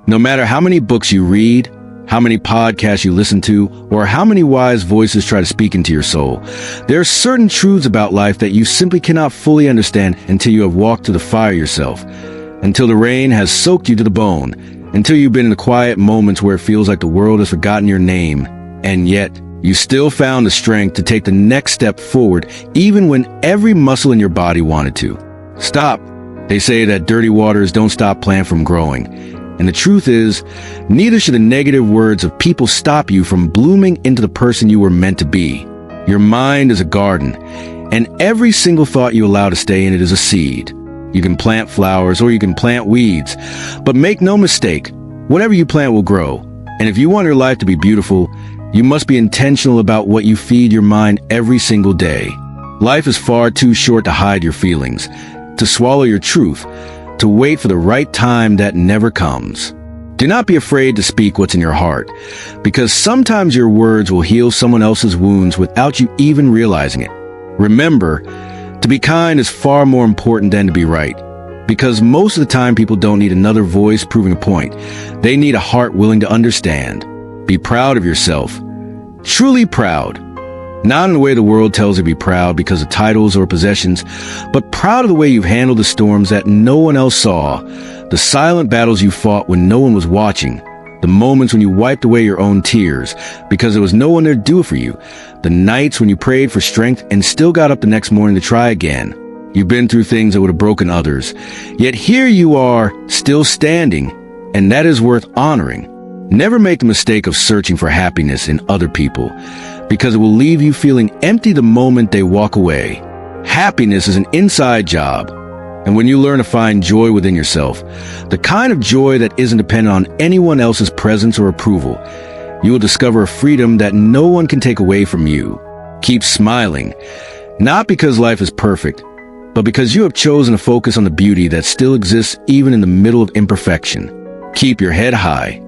No matter how many books you read, how many podcasts you listen to, or how many wise voices try to speak into your soul, there are certain truths about life that you simply cannot fully understand until you have walked through the fire yourself, until the rain has soaked you to the bone, until you've been in the quiet moments where it feels like the world has forgotten your name, and yet you still found the strength to take the next step forward even when every muscle in your body wanted to. Stop. They say that dirty waters don't stop plants from growing. And the truth is, neither should the negative words of people stop you from blooming into the person you were meant to be. Your mind is a garden, and every single thought you allow to stay in it is a seed. You can plant flowers or you can plant weeds, but make no mistake, whatever you plant will grow. And if you want your life to be beautiful, you must be intentional about what you feed your mind every single day. Life is far too short to hide your feelings, to swallow your truth, to wait for the right time that never comes. Do not be afraid to speak what's in your heart, because sometimes your words will heal someone else's wounds without you even realizing it. Remember, to be kind is far more important than to be right, because most of the time people don't need another voice proving a point. They need a heart willing to understand. Be proud of yourself. Truly proud. Not in the way the world tells you to be proud because of titles or possessions, but proud of the way you've handled the storms that no one else saw, the silent battles you fought when no one was watching, the moments when you wiped away your own tears because there was no one there to do it for you, the nights when you prayed for strength and still got up the next morning to try again. You've been through things that would have broken others, yet here you are, still standing, and that is worth honoring. Never make the mistake of searching for happiness in other people, because it will leave you feeling empty the moment they walk away. Happiness is an inside job, and when you learn to find joy within yourself, the kind of joy that isn't dependent on anyone else's presence or approval, you will discover a freedom that no one can take away from you. Keep smiling, not because life is perfect, but because you have chosen to focus on the beauty that still exists even in the middle of imperfection. Keep your head high.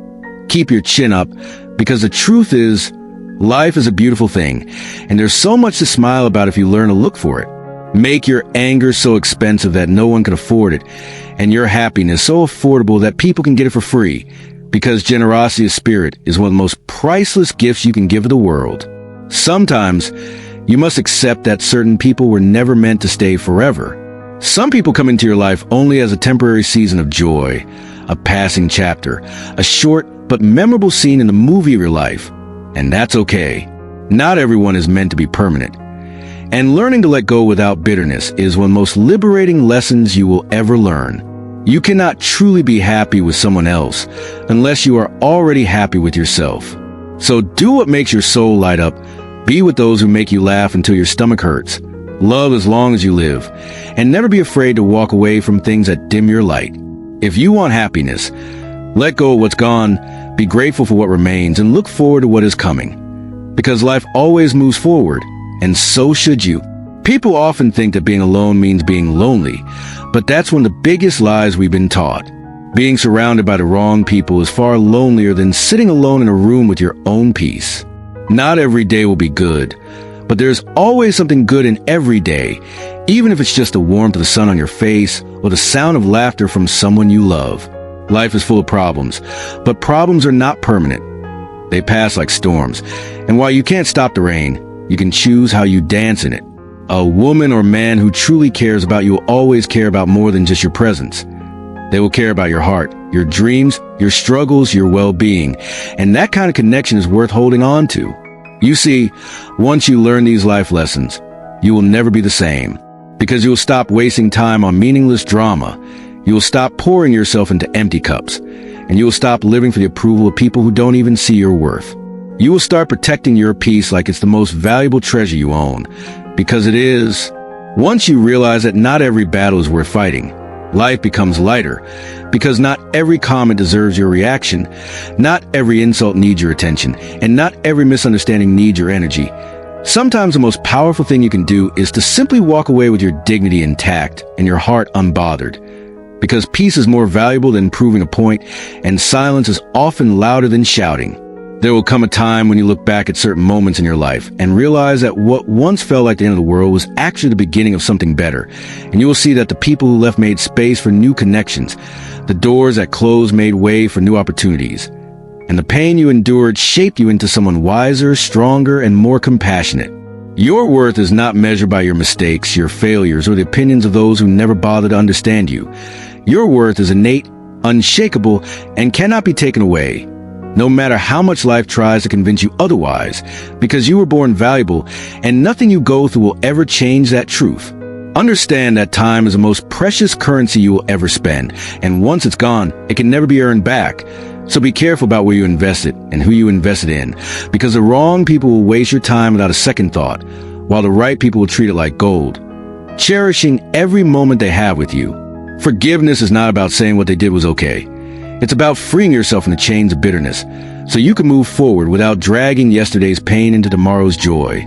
Keep your chin up, because the truth is, life is a beautiful thing, and there's so much to smile about if you learn to look for it. Make your anger so expensive that no one can afford it, and your happiness so affordable that people can get it for free, because generosity of spirit is one of the most priceless gifts you can give to the world. Sometimes, you must accept that certain people were never meant to stay forever. Some people come into your life only as a temporary season of joy, a passing chapter, a short but memorable scene in the movie of your life. And that's okay. Not everyone is meant to be permanent. And learning to let go without bitterness is one of the most liberating lessons you will ever learn. You cannot truly be happy with someone else unless you are already happy with yourself. So do what makes your soul light up. Be with those who make you laugh until your stomach hurts. Love as long as you live. And never be afraid to walk away from things that dim your light. If you want happiness, let go of what's gone, be grateful for what remains, and look forward to what is coming. Because life always moves forward, and so should you. People often think that being alone means being lonely, but that's one of the biggest lies we've been taught. Being surrounded by the wrong people is far lonelier than sitting alone in a room with your own peace. Not every day will be good, but there's always something good in every day, even if it's just the warmth of the sun on your face or the sound of laughter from someone you love. Life is full of problems, but problems are not permanent. They pass like storms, and while you can't stop the rain, you can choose how you dance in it. A woman or man who truly cares about you will always care about more than just your presence. They will care about your heart, your dreams, your struggles, your well-being, and that kind of connection is worth holding on to. You see, once you learn these life lessons, you will never be the same, because you will stop wasting time on meaningless drama. You will stop pouring yourself into empty cups, and you will stop living for the approval of people who don't even see your worth. You will start protecting your peace like it's the most valuable treasure you own, because it is. Once you realize that not every battle is worth fighting, life becomes lighter, because not every comment deserves your reaction, not every insult needs your attention, and not every misunderstanding needs your energy. Sometimes the most powerful thing you can do is to simply walk away with your dignity intact and your heart unbothered. Because peace is more valuable than proving a point, and silence is often louder than shouting. There will come a time when you look back at certain moments in your life and realize that what once felt like the end of the world was actually the beginning of something better. And you will see that the people who left made space for new connections. The doors that closed made way for new opportunities. And the pain you endured shaped you into someone wiser, stronger, and more compassionate. Your worth is not measured by your mistakes, your failures, or the opinions of those who never bothered to understand you. Your worth is innate, unshakable, and cannot be taken away, no matter how much life tries to convince you otherwise, because you were born valuable, and nothing you go through will ever change that truth. Understand that time is the most precious currency you will ever spend, and once it's gone, it can never be earned back. So be careful about where you invest it and who you invest it in, because the wrong people will waste your time without a second thought, while the right people will treat it like gold, cherishing every moment they have with you. Forgiveness is not about saying what they did was okay. It's about freeing yourself from the chains of bitterness, so you can move forward without dragging yesterday's pain into tomorrow's joy.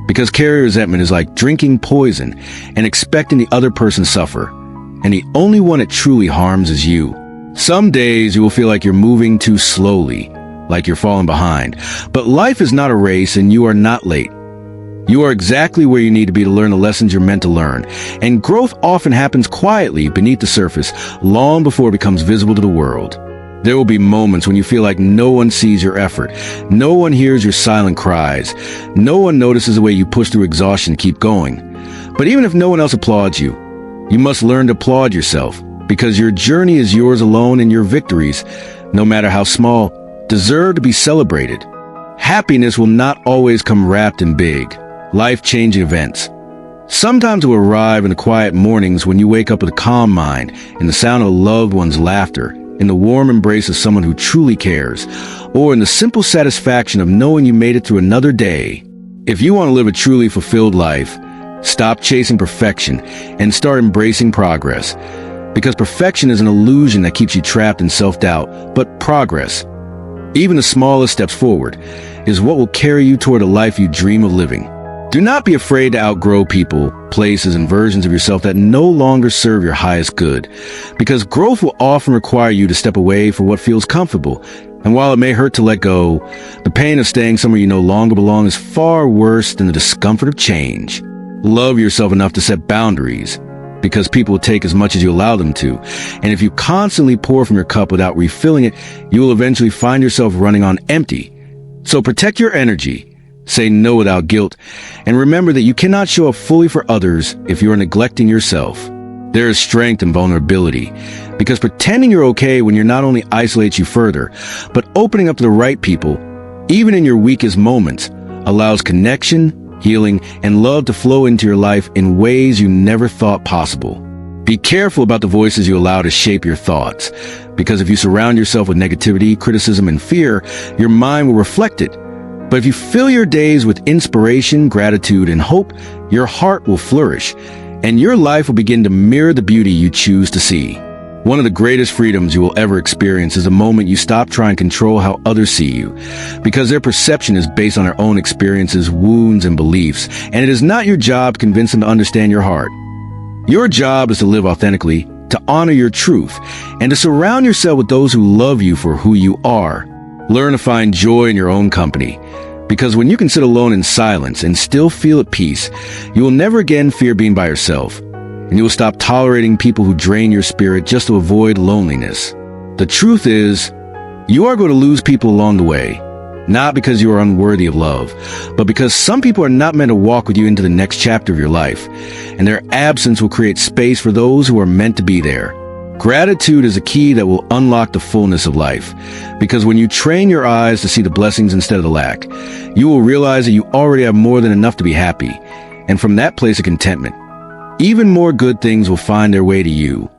Because carrying resentment is like drinking poison and expecting the other person to suffer, and the only one it truly harms is you. Some days you will feel like you're moving too slowly, like you're falling behind. But life is not a race, and you are not late. You are exactly where you need to be to learn the lessons you're meant to learn. And growth often happens quietly beneath the surface, long before it becomes visible to the world. There will be moments when you feel like no one sees your effort. No one hears your silent cries. No one notices the way you push through exhaustion to keep going. But even if no one else applauds you, you must learn to applaud yourself, because your journey is yours alone, and your victories, no matter how small, deserve to be celebrated. Happiness will not always come wrapped in big, life-changing events. Sometimes it will arrive in the quiet mornings when you wake up with a calm mind, in the sound of a loved one's laughter, in the warm embrace of someone who truly cares, or in the simple satisfaction of knowing you made it through another day. If you want to live a truly fulfilled life, stop chasing perfection and start embracing progress. Because perfection is an illusion that keeps you trapped in self-doubt, but progress, even the smallest steps forward, is what will carry you toward a life you dream of living. Do not be afraid to outgrow people, places, and versions of yourself that no longer serve your highest good, because growth will often require you to step away for what feels comfortable. And while it may hurt to let go, the pain of staying somewhere you no longer belong is far worse than the discomfort of change. Love yourself enough to set boundaries, because people will take as much as you allow them to. And if you constantly pour from your cup without refilling it, you will eventually find yourself running on empty. So protect your energy. Say no without guilt, and remember that you cannot show up fully for others if you are neglecting yourself. There is strength in vulnerability, because pretending you're okay when you're not only isolates you further, but opening up to the right people, even in your weakest moments, allows connection, healing, and love to flow into your life in ways you never thought possible. Be careful about the voices you allow to shape your thoughts, because if you surround yourself with negativity, criticism, and fear, your mind will reflect it. But if you fill your days with inspiration, gratitude, and hope, your heart will flourish, and your life will begin to mirror the beauty you choose to see. One of the greatest freedoms you will ever experience is the moment you stop trying to control how others see you, because their perception is based on their own experiences, wounds, and beliefs, and it is not your job to convince them to understand your heart. Your job is to live authentically, to honor your truth, and to surround yourself with those who love you for who you are. Learn to find joy in your own company, because when you can sit alone in silence and still feel at peace, you will never again fear being by yourself, and you will stop tolerating people who drain your spirit just to avoid loneliness. The truth is, you are going to lose people along the way, not because you are unworthy of love, but because some people are not meant to walk with you into the next chapter of your life, and their absence will create space for those who are meant to be there. Gratitude is a key that will unlock the fullness of life, because when you train your eyes to see the blessings instead of the lack, you will realize that you already have more than enough to be happy, and from that place of contentment, even more good things will find their way to you.